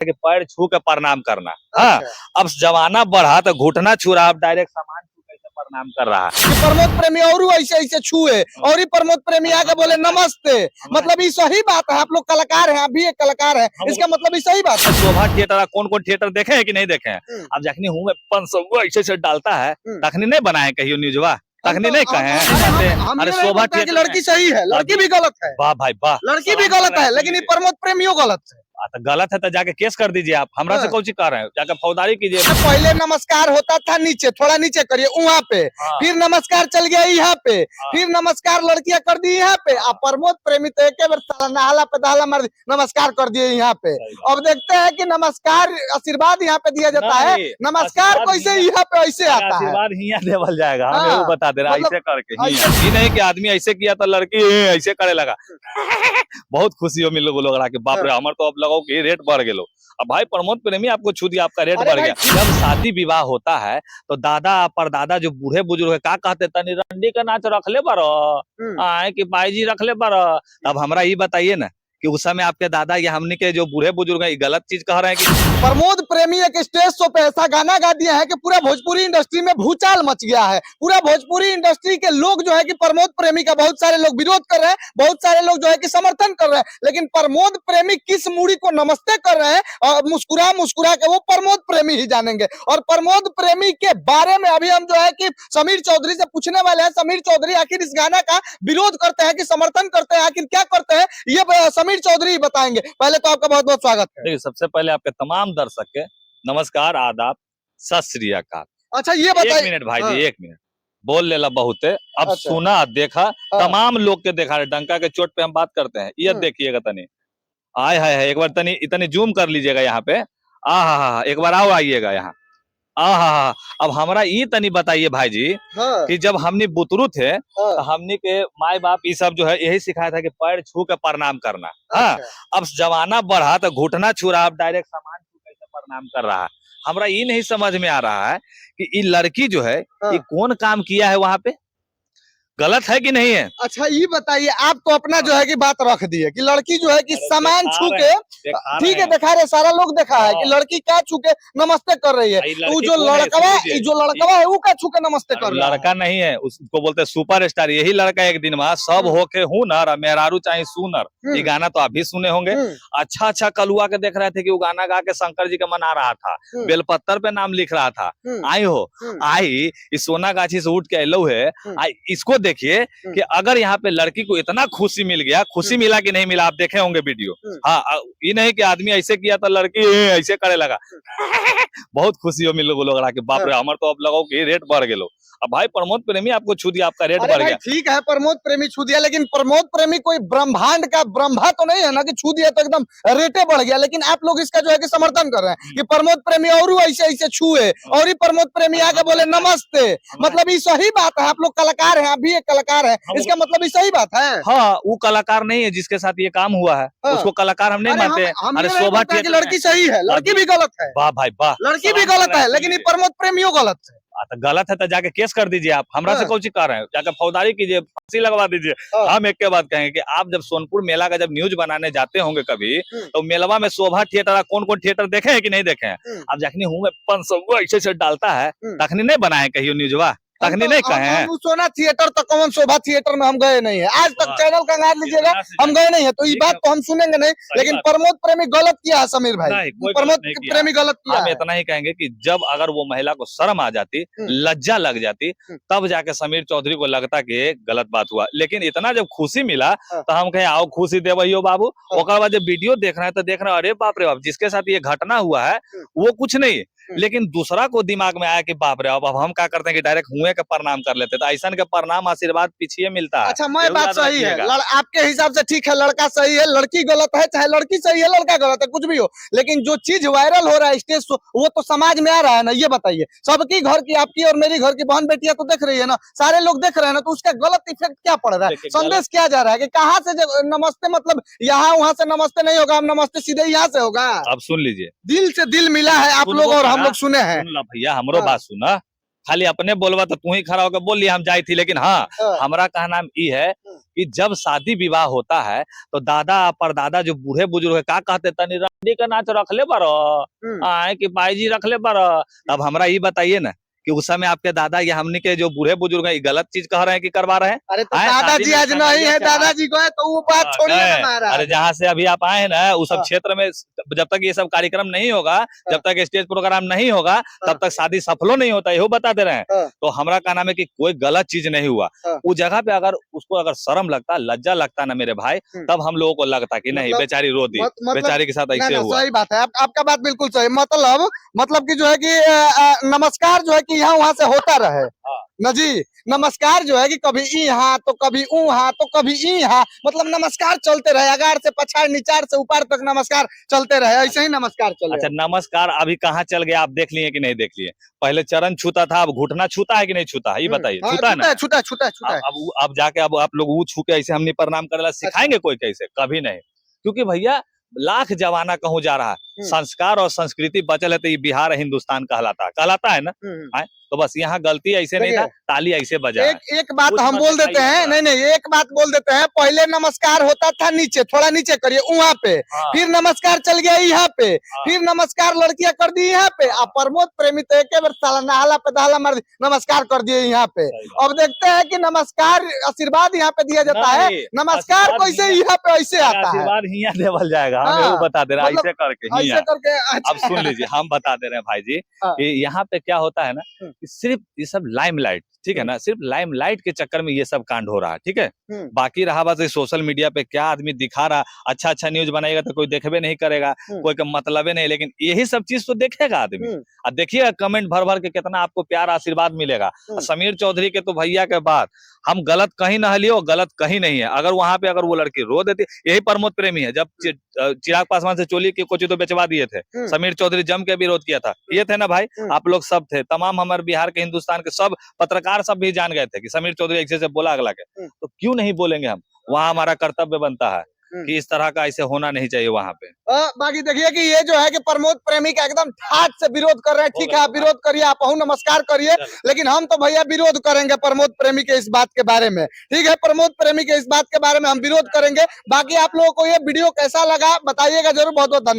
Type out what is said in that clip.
कि पैर छू के प्रणाम करना। हाँ, अच्छा। अब जमाना बढ़ा तो घुटना छू रहा, अब डायरेक्ट सामान छू के प्रणाम कर रहा है। कि प्रमोद प्रेमी और ऐसे ऐसे छुए और ही प्रमोद प्रेमी आके बोले नमस्ते, मतलब ये सही बात है? आप लोग कलाकार हैं, आप भी एक कलाकार हैं, इसका मतलब ये सही बात है? शोभा थिएटर कौन कौन थिएटर देखे हैं कि नहीं देखे हैं? अब जखनी हूँ मैं 500 ऐसे ऐसे डालता है, तखनी नहीं बनाए कहियो न्यूजवा, तखनी नहीं कहे हैं। अरे शोभा थिएटर लड़की सही है, लड़की भी गलत है। वाह भाई वाह, लड़की भी गलत है, लेकिन ये प्रमोद प्रेमियों गलत है। तो गलत है तो जाके केस कर दीजिए आप, हमरा से कौन सी कर रहे हैं, जाके फौजदारी कीजिए। पहले नमस्कार होता था नीचे, थोड़ा नीचे करिए वहाँ पे, फिर नमस्कार चल गया यहाँ पे, फिर नमस्कार लड़कियां कर दी यहाँ पे। अब प्रमोद प्रेमी तो एक बार नहाला पे दहाला मार नमस्कार कर दिए यहाँ पे। अब देखते हैं कि नमस्कार आशीर्वाद यहाँ पे दिया जाता है, नमस्कार कैसे यहाँ पे ऐसे आता है? आशीर्वाद हियां देवल जाएगा, हमें वो बता दे रहा है ऐसे करके। ये नहीं कि आदमी ऐसे किया तो लड़की ऐसे करे लगा। बहुत खुशी हो मिलो लोग के, बाप रे हमारे तो अब लगाओ कि रेट बढ़ गए। अब भाई प्रमोद प्रेमी आपको छू दिया, आपका रेट बढ़ गया। जब शादी विवाह होता है तो दादा परदादा जो बूढ़े बुजुर्ग है क्या कहते, तनी रंडी का नाच रख ले बारो आए कि भाई जी रख ले बारो। अब हमरा ये बताइए ना कि उस समय आपके दादा या हमने के जो बूढ़े बुजुर्ग हैं गलत चीज कह रहे हैं कि प्रमोद प्रेमी एक स्टेज शो पे ऐसा गाना गा दिया है कि पूरा भोजपुरी इंडस्ट्री में भूचाल मच गया है। पूरा भोजपुरी इंडस्ट्री के लोग जो है कि प्रमोद प्रेमी का बहुत सारे लोग विरोध कर रहे हैं, बहुत सारे लोग जो है कि समर्थन कर रहे हैं, लेकिन प्रमोद प्रेमी किस मूड़ी को नमस्ते कर रहे हैं और मुस्कुरा मुस्कुरा के, वो प्रमोद प्रेमी ही जानेंगे। और प्रमोद प्रेमी के बारे में अभी हम जो है कि समीर चौधरी से पूछने वाले हैं। समीर चौधरी आखिर इस गाना का विरोध करते हैं कि समर्थन करते हैं, आखिर क्या करते हैं ये समीर चौधरी बताएंगे। पहले तो आपका बहुत बहुत स्वागत है। देखिए, सबसे पहले आपके तमाम दर्शक के नमस्कार, आदाब, सत श्री अकाल। अच्छा ये बताइए, 1 मिनट भाई जी, 1 मिनट बोल लेला बहुत है। अब सुना देखा, तमाम लोग के देखा, डंका के चोट पे हम बात करते हैं। ये देखिएगा तनी, आय हाय, एक बार तनी इतनी जूम कर लीजिएगा यहाँ पे। हा, एक बार आओ, आइएगा यहाँ। हा, अब हमारा ये तनी बताइए भाई जी कि जब हमने बुतरू थे तो हमने के माई बाप ये सब जो है यही सिखाया था कि पैर छू के प्रणाम करना। हाँ, अब जमाना बढ़ा तो घुटना छू रहा, अब डायरेक्ट सामान छू के प्रणाम कर रहा है। हमरा ये नहीं समझ में आ रहा है कि ये लड़की जो है ये कौन काम किया है वहां पे, गलत है कि नहीं है? अच्छा ये बताइए, आप तो अपना जो है कि बात रख दिए कि लड़की जो है कि सामान छू के, ठीक है दिखा रहे, सारा लोग देखा है कि लड़की क्या छू के नमस्ते कर रही है। तो जो लड़कवा है वो क्या छू के नमस्ते कर रहा है? लड़का नहीं है, उसको बोलते सुपर स्टार। यही लड़का एक दिन में सब होके हुनर मेहरारू चाहे सुनर, ये गाना तो आप भी सुने होंगे। अच्छा अच्छा कलुआ के देख रहे थे कि वो गाना गा के शंकर जी का मना रहा था, बेलपत्तर पे नाम लिख रहा था। आई इस सोना गाछी से उठ के अलो है, इसको देखिए कि अगर यहाँ पे लड़की को इतना खुशी मिल गया, खुशी मिला कि नहीं मिला, आप देखे होंगे वीडियो। हाँ, ये नहीं कि आदमी ऐसे किया तो लड़की ऐसे करे लगा। बहुत खुशी हो मिलो लोग के, बाप रे हमारे तो अब लगाओ कि रेट बढ़ गए। अब भाई प्रमोद प्रेमी आपको छू दिया, आपका रेट बढ़ गया। ठीक है प्रमोद प्रेमी छू दिया, लेकिन प्रमोद प्रेमी कोई ब्रह्मांड का ब्रह्मा तो नहीं है ना कि छू दिया तो एकदम रेटे बढ़ गया। लेकिन आप लोग इसका जो है कि समर्थन कर रहे हैं कि प्रमोद प्रेमी और ऐसे ऐसे छुए और ही प्रमोद प्रेमी आके बोले नमस्ते, मतलब ये सही बात है? आप लोग कलाकार हैं, आप भी एक कलाकार हैं, इसका मतलब ये सही बात है? हाँ, वो कलाकार नहीं है जिसके साथ ये काम हुआ है, उसको कलाकार हम नहीं मानते। अरे शोभा थिएटर लड़की सही है, लड़की भी गलत है। वाह भाई वाह, लड़की भी गलत है, लेकिन ये प्रमोद प्रेमियों गलत है। तो गलत है तो जाके केस कर दीजिए आप, हमरा से कौन सी कर रहे हैं, जाके फौजदारी कीजिए, फांसी लगवा दीजिए। हम एक के बाद कहेंगे कि आप जब सोनपुर मेला का जब न्यूज बनाने जाते होंगे कभी, तो मेलवा में शोभा थिएटर कौन कौन थिएटर देखे हैं कि नहीं देखे हैं? अब जखनी हूँ मैं 500 ऐसे ऐसे डालता है, तखनी नहीं बनाए कहियो न्यूजवा, तखनी नहीं कहे। सोना थिएटर तो कौन शोभा थिएटर में हम गए नहीं है, आज तक चैनल का नाम लीजिएगा, हम गए नहीं है, तो ये बात तो हम सुनेंगे नहीं। लेकिन प्रमोद प्रेमी गलत किया है समीर भाई, प्रमोद प्रेमी गलत किया। हम इतना ही कहेंगे कि जब अगर वो महिला को शर्म आ जाती, लज्जा लग जाती, तब जाके समीर चौधरी को लगता कि गलत बात हुआ। लेकिन इतना जब खुशी मिला तो हम कहे आओ खुशी दे भैया बाबू। और बाद जब वीडियो देख रहे हैं तो देख रहे हैं अरे बाप रे बाप, जिसके साथ ये घटना हुआ है वो कुछ नहीं, लेकिन दूसरा को दिमाग में आया कि बाप रे अब हम क्या करते हैं कि डायरेक्ट हुए का प्रणाम कर लेते, तो ऐसा का प्रणाम आशीर्वाद पीछे मिलता है। अच्छा मैं बात सही है, आपके हिसाब से ठीक है, लड़का सही है, लड़की गलत है, चाहे लड़की सही है लड़का गलत है, कुछ भी हो, लेकिन जो चीज वायरल हो रहा है स्टेज वो तो समाज में आ रहा है ना। ये बताइए, सबकी घर की, आपकी और मेरी घर की बहन बेटियां तो देख रही है ना, सारे लोग देख रहे हैं ना, तो उसका गलत इफेक्ट क्या पड़ रहा है, संदेश क्या जा रहा है कि कहाँ से नमस्ते, मतलब यहाँ वहाँ से नमस्ते नहीं होगा, नमस्ते सीधे यहाँ से होगा। अब सुन लीजिए, दिल से दिल मिला है आप लोग और हम लोग सुने हैं। भैया हमरो बात सुना, खाली अपने बोलवा तो तू ही खड़ा होकर बोल लिया हम जाई थी। लेकिन हाँ, हमारा कहना ये है कि जब शादी विवाह होता है तो दादा परदादा जो बूढ़े बुजुर्ग है क्या कहते, तनी का नाच रख ले बारो आए कि भाई जी रख ले बारो। अब हमरा ये बताइए ना कि उस समय आपके दादा या हमने के जो बूढ़े बुजुर्ग हैं ये गलत चीज कह रहे हैं कि करवा रहे हैं। अरे तो आए, दादाजी शादी में आज नहीं है, दादाजी को है तो वो बात छोड़िए ना गए। महाराज। अरे जहाँ से अभी आप आए हैं ना उस सब हाँ। क्षेत्र में जब तक ये सब कार्यक्रम नहीं होगा, जब तक स्टेज प्रोग्राम नहीं होगा, तब तक शादी सफलो नहीं होता, यही बता दे रहे हैं। हाँ। तो हमारा कहना है कि कोई गलत चीज नहीं हुआ। हाँ। उस जगह पे अगर उसको अगर शर्म लगता, लज्जा लगता ना मेरे भाई, तब हम लोगों को लगता कि नहीं मतलब- बेचारी रो दी, बेचारी के साथ ऐसे हुआ। सही बात है, आपका बात बिल्कुल सही। मतलब कि जो है कि नमस्कार जो है कि यहाँ वहाँ से होता रहे न जी। नमस्कार जो है कि कभी यहाँ तो कभी ऊहाँ तो कभी यहाँ, मतलब नमस्कार चलते रहे, अगाड़ से पछाड़ निचार से ऊपर तक नमस्कार चलते रहे, ऐसे ही नमस्कार चले। अच्छा नमस्कार अभी कहाँ चल गया, आप देख लिए कि नहीं देख लिए? पहले चरण छूता था, अब घुटना छूता है कि नहीं छूता है, ये बताइए। छूता है ना? छूता है। अब जाके अब आप लोग वो छू के ऐसे हमने प्रणाम करेला सिखाएंगे कोई कैसे? कभी नहीं, क्योंकि भैया लाख जमाना कहूँ जा रहा है, संस्कार और संस्कृति बचल है तो ये बिहार हिंदुस्तान कहलाता है ना। आए? तो बस यहाँ गलती ऐसे नहीं था, ताली ऐसे बजा है। एक बात हम बोल देते हैं, नहीं एक बात बोल देते हैं, पहले नमस्कार होता था नीचे, थोड़ा नीचे करिए वहाँ पे, फिर नमस्कार चल गया यहाँ पे, फिर नमस्कार लड़कियां कर दी यहाँ पे। अब प्रमोद प्रेमी तो एक बार साला नहाला पे दहाला मार नमस्कार कर दिए यहाँ पे। अब देखते हैं कि नमस्कार आशीर्वाद यहाँ पे दिया जाता है, नमस्कार कैसे यहाँ पे ऐसे आता है, आशीर्वाद हिया देवल जाएगा। हम वो बता दे रहे हैं ऐसे करके हिया। अब सुन लीजिए, हम बता दे रहे हैं भाई जी कि यहाँ पे क्या होता है ना, सिर्फ ये सब लाइमलाइट, ठीक है ना, सिर्फ लाइमलाइट के चक्कर में ये सब कांड हो रहा है, ठीक है। बाकी रहा बात सोशल मीडिया पे क्या आदमी दिखा रहा, अच्छा न्यूज बनाएगा तो कोई देखबे नहीं करेगा, कोई का मतलब नहीं, लेकिन यही सब चीज तो देखेगा आदमी। अब देखिएगा कमेंट भर भर के कितना आपको प्यार आशीर्वाद मिलेगा। समीर चौधरी के तो भैया के बाद हम गलत कहीं न लियो, गलत कहीं नहीं है। अगर वहां पे अगर वो लड़की रो देती, यही प्रमोद प्रेमी है, जब चिराग पासवान से चोली की कोची तो बेचवा दिए थे, समीर चौधरी जम के विरोध किया था, ये थे ना भाई, आप लोग सब थे, तमाम हमारे बिहार के हिंदुस्तान के सब पत्रकार सब भी जान गए थे कि समीर चौधरी ऐसे से बोला अगला के, तो क्यों नहीं बोलेंगे हम? वहाँ हमारा कर्तव्य बनता है कि इस तरह का ऐसे होना नहीं चाहिए वहाँ पे। बाकी देखिए कि ये जो है कि प्रमोद प्रेमी का एकदम ठाट से विरोध कर रहे हैं। ठीक है, आप विरोध करिए, आप नमस्कार करिए, लेकिन हम तो भैया विरोध करेंगे प्रमोद प्रेमी के इस बात के बारे में। ठीक है, प्रमोद प्रेमी के इस बात के बारे में हम विरोध करेंगे। बाकी आप लोगों को ये वीडियो कैसा लगा बताइएगा जरूर। बहुत बहुत धन्यवाद।